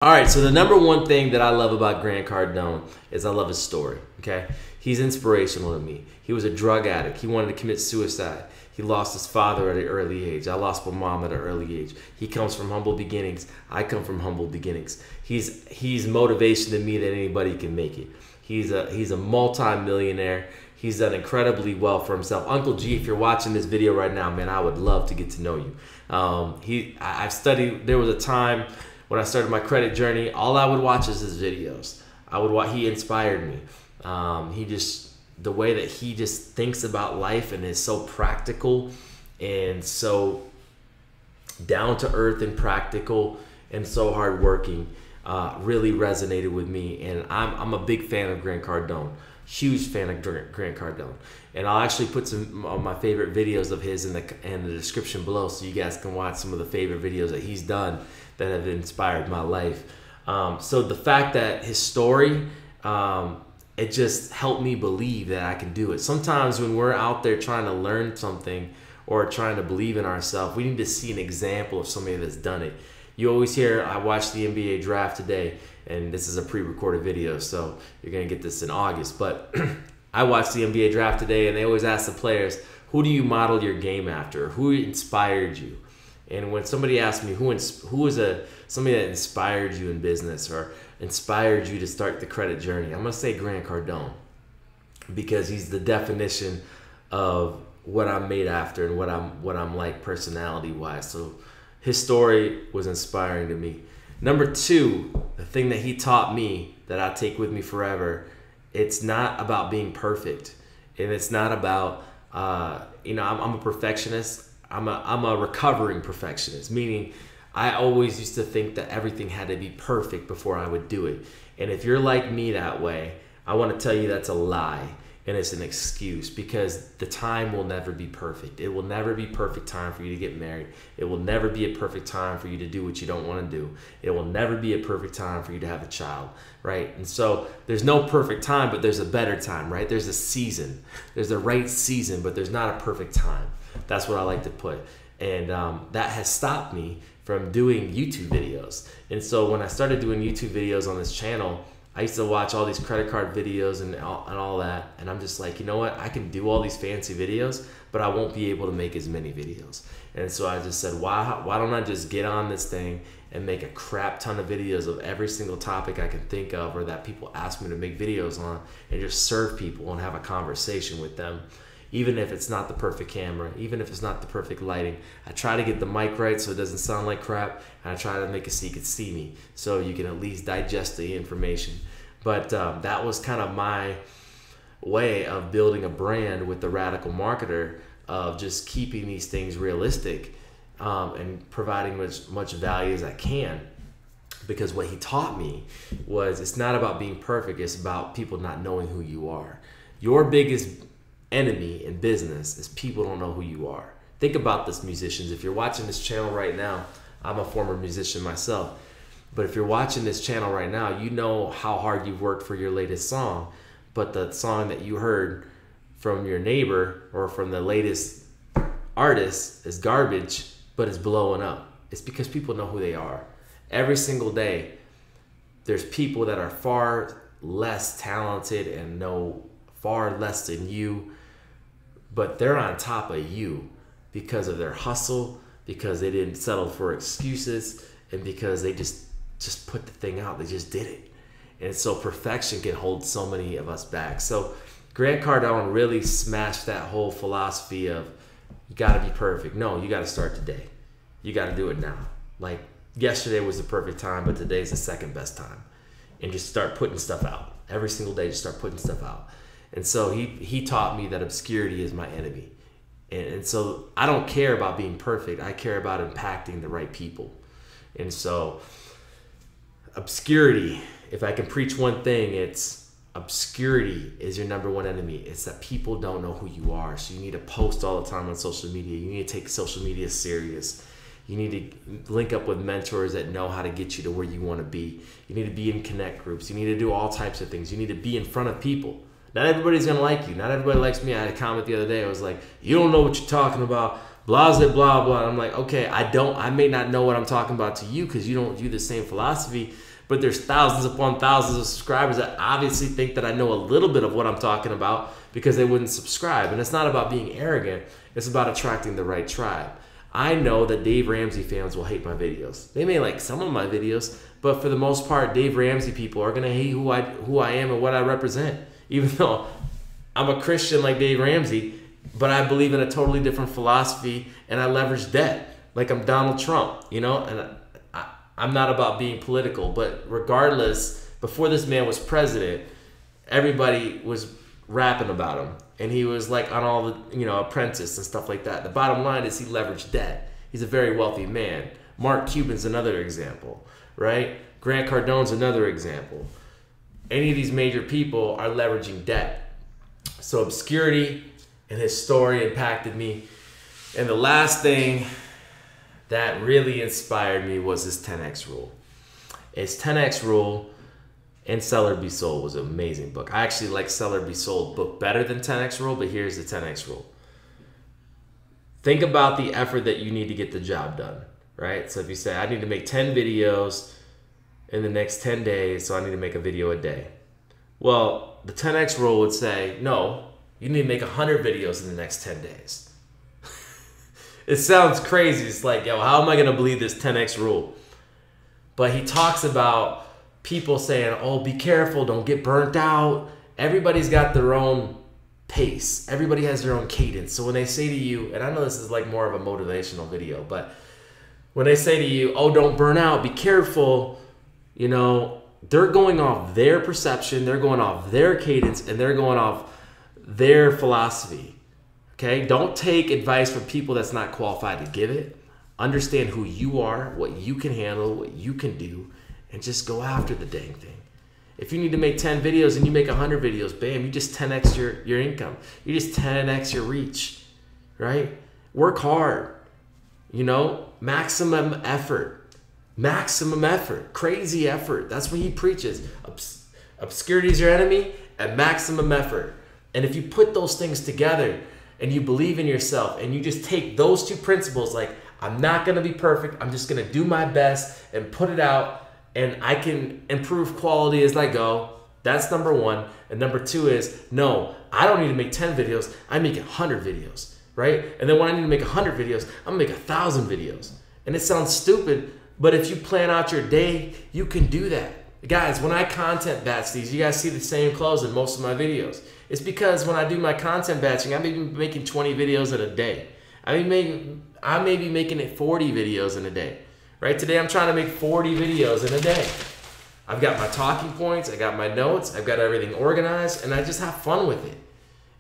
All right, so the number one thing that I love about Grant Cardone is I love his story, okay? He's inspirational to me. He was a drug addict. He wanted to commit suicide. He lost his father at an early age. I lost my mom at an early age. He comes from humble beginnings. I come from humble beginnings. He's motivation to me that anybody can make it. He's a multi-millionaire. He's done incredibly well for himself. Uncle G, if you're watching this video right now, man, I would love to get to know you. I've studied. There was a time when I started my credit journey, all I would watch is his videos. He inspired me. The way that he just thinks about life and is so practical and so down to earth and practical and so hardworking really resonated with me. And I'm a big fan of Grant Cardone, huge fan of Grant Cardone. And I'll actually put some of my favorite videos of his in the description below, so you guys can watch some of the favorite videos that he's done that have inspired my life. So the fact that his story, it just helped me believe that I can do it. Sometimes when we're out there trying to learn something or trying to believe in ourselves, we need to see an example of somebody that's done it. You always hear, I watched the NBA draft today, and this is a pre-recorded video, so you're gonna get this in August, but I watched the NBA draft today, and they always ask the players, who do you model your game after? Who inspired you? And when somebody asks me who is somebody that inspired you in business or inspired you to start the credit journey, I'm gonna say Grant Cardone, because he's the definition of what I'm made after and what I'm like personality wise. So his story was inspiring to me. Number two, the thing that he taught me that I take with me forever, it's not about being perfect, and it's not about I'm a perfectionist. I'm a recovering perfectionist, meaning I always used to think that everything had to be perfect before I would do it. And if you're like me that way, I want to tell you that's a lie, and it's an excuse, because the time will never be perfect. It will never be perfect time for you to get married. It will never be a perfect time for you to do what you don't want to do. It will never be a perfect time for you to have a child, right? And so there's no perfect time, but there's a better time, right? There's a season. There's the right season, but there's not a perfect time. That's what I like to put. And that has stopped me from doing YouTube videos. And so when I started doing YouTube videos on this channel, I used to watch all these credit card videos and all that. And I'm just like, you know what? I can do all these fancy videos, but I won't be able to make as many videos. And so I just said, why don't I just get on this thing and make a crap ton of videos of every single topic I can think of or that people ask me to make videos on, and just serve people and have a conversation with them. Even if it's not the perfect camera, even if it's not the perfect lighting, I try to get the mic right so it doesn't sound like crap, and I try to make it so you can see me, so you can at least digest the information. But that was kind of my way of building a brand with the Radikal Marketer, of just keeping these things realistic and providing as much value as I can. Because what he taught me was, it's not about being perfect, it's about people not knowing who you are. Your biggest enemy in business is people don't know who you are. Think about this, musicians. If you're watching this channel right now, I'm a former musician myself, but if you're watching this channel right now, you know how hard you've worked for your latest song, but the song that you heard from your neighbor or from the latest artist is garbage, but it's blowing up. It's because people know who they are. Every single day, there's people that are far less talented and know far less than you, but they're on top of you because of their hustle, because they didn't settle for excuses, and because they just put the thing out. They just did it. And so perfection can hold so many of us back. So Grant Cardone really smashed that whole philosophy of, you got to be perfect. No, you got to start today. You got to do it now. Like, yesterday was the perfect time, but today's the second best time. And just start putting stuff out. Every single day, just start putting stuff out. And so he taught me that obscurity is my enemy. And so I don't care about being perfect. I care about impacting the right people. And so obscurity, if I can preach one thing, it's obscurity is your number one enemy. It's that people don't know who you are. So you need to post all the time on social media. You need to take social media serious. You need to link up with mentors that know how to get you to where you want to be. You need to be in connect groups. You need to do all types of things. You need to be in front of people. Not everybody's going to like you. Not everybody likes me. I had a comment the other day. I was like, you don't know what you're talking about. Blah, blah, blah, blah. I'm like, okay, I may not know what I'm talking about to you because you don't view the same philosophy, But there's thousands upon thousands of subscribers that obviously think that I know a little bit of what I'm talking about because they wouldn't subscribe. And it's not about being arrogant. It's about attracting the right tribe. I know that Dave Ramsey fans will hate my videos. They may like some of my videos, but for the most part, Dave Ramsey people are gonna hate who I am and what I represent. Even though I'm a Christian like Dave Ramsey, but I believe in a totally different philosophy and I leverage debt like I'm Donald Trump, you know? And I'm not about being political, but regardless, before this man was president, everybody was rapping about him. And he was like on all the, you know, Apprentice and stuff like that. The bottom line is he leveraged debt. He's a very wealthy man. Mark Cuban's another example, right? Grant Cardone's another example. Any of these major people are leveraging debt. So obscurity and his story impacted me. And the last thing that really inspired me was this 10X rule. It's 10X rule, and Sell or Be Sold was an amazing book. I actually like Sell or Be Sold book better than 10X rule, but here's the 10X rule. Think about the effort that you need to get the job done, right? So if you say, I need to make 10 videos in the next 10 days, so I need to make a video a day. Well, the 10X rule would say, no, you need to make 100 videos in the next 10 days. It sounds crazy. It's like, yo, how am I going to believe this 10X rule? But he talks about people saying, oh, be careful, don't get burnt out. Everybody's got their own pace. Everybody has their own cadence. So when they say to you, and I know this is like more of a motivational video, but when they say to you, oh, don't burn out, be careful, you know, they're going off their perception, they're going off their cadence, and they're going off their philosophy. Okay? Don't take advice from people that's not qualified to give it. Understand who you are, what you can handle, what you can do, and just go after the dang thing. If you need to make 10 videos and you make 100 videos, bam, you just 10X your income. You just 10X your reach, right? Work hard, you know, maximum effort, crazy effort. That's what he preaches. Obscurity is your enemy and maximum effort. And if you put those things together and you believe in yourself and you just take those two principles, like, I'm not gonna be perfect, I'm just gonna do my best and put it out, and I can improve quality as I go. That's number one. And number two is, no, I don't need to make 10 videos. I make 100 videos, right? And then when I need to make 100 videos, I'm gonna make 1,000 videos. And it sounds stupid, but if you plan out your day, you can do that. Guys, when I content batch these, you guys see the same clothes in most of my videos. It's because when I do my content batching, I may be making 20 videos in a day. I may be making it 40 videos in a day. Right? Today I'm trying to make 40 videos in a day. I've got my talking points, I got my notes, I've got everything organized, and I just have fun with it.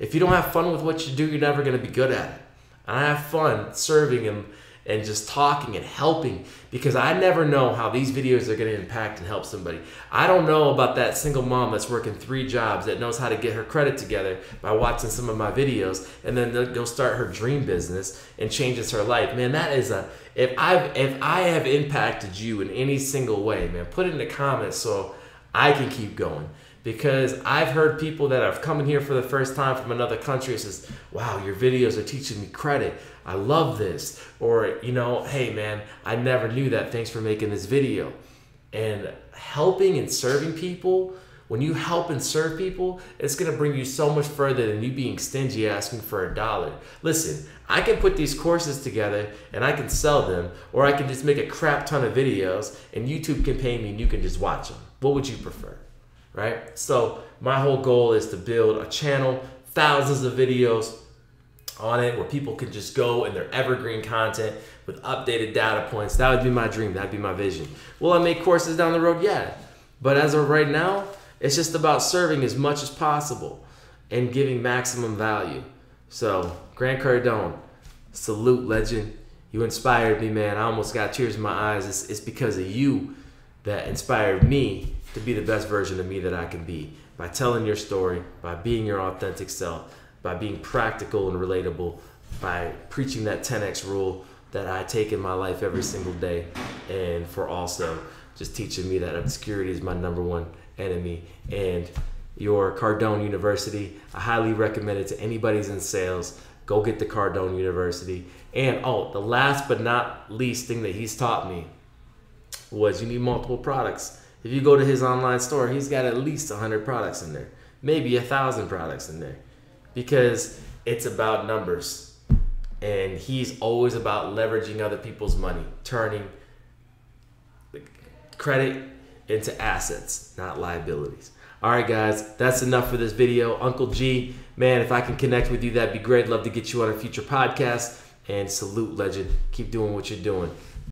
If you don't have fun with what you do, you're never gonna be good at it. And I have fun serving and just talking and helping, because I never know how these videos are gonna impact and help somebody. I don't know about that single mom that's working 3 jobs that knows how to get her credit together by watching some of my videos, and then they'll go start her dream business and changes her life. Man, that is if I have impacted you in any single way, man, put it in the comments so I can keep going. Because I've heard people that have come in here for the first time from another country and says, wow, your videos are teaching me credit. I love this. Or, you know, hey man, I never knew that. Thanks for making this video. And helping and serving people, when you help and serve people, it's gonna bring you so much further than you being stingy asking for $1. Listen, I can put these courses together and I can sell them, or I can just make a crap ton of videos and YouTube can pay me and you can just watch them. What would you prefer? Right? So my whole goal is to build a channel, thousands of videos on it where people can just go and their evergreen content with updated data points. That would be my dream. That'd be my vision. Will I make courses down the road? Yeah. But as of right now, it's just about serving as much as possible and giving maximum value. So Grant Cardone, salute, legend. You inspired me, man. I almost got tears in my eyes. It's because of you that inspired me to be the best version of me that I can be, by telling your story, by being your authentic self, by being practical and relatable, by preaching that 10X rule that I take in my life every single day, and for also just teaching me that obscurity is my #1 enemy. And your Cardone University, I highly recommend it to anybody who's in sales. Go get the Cardone University. And oh, the last but not least thing that he's taught me was you need multiple products If you go to his online store, he's got at least 100 products in there, maybe 1,000 products in there, because it's about numbers. And he's always about leveraging other people's money, turning credit into assets, not liabilities. All right, guys, that's enough for this video. Uncle G, man, if I can connect with you, that'd be great. Love to get you on a future podcast. And salute, legend. Keep doing what you're doing.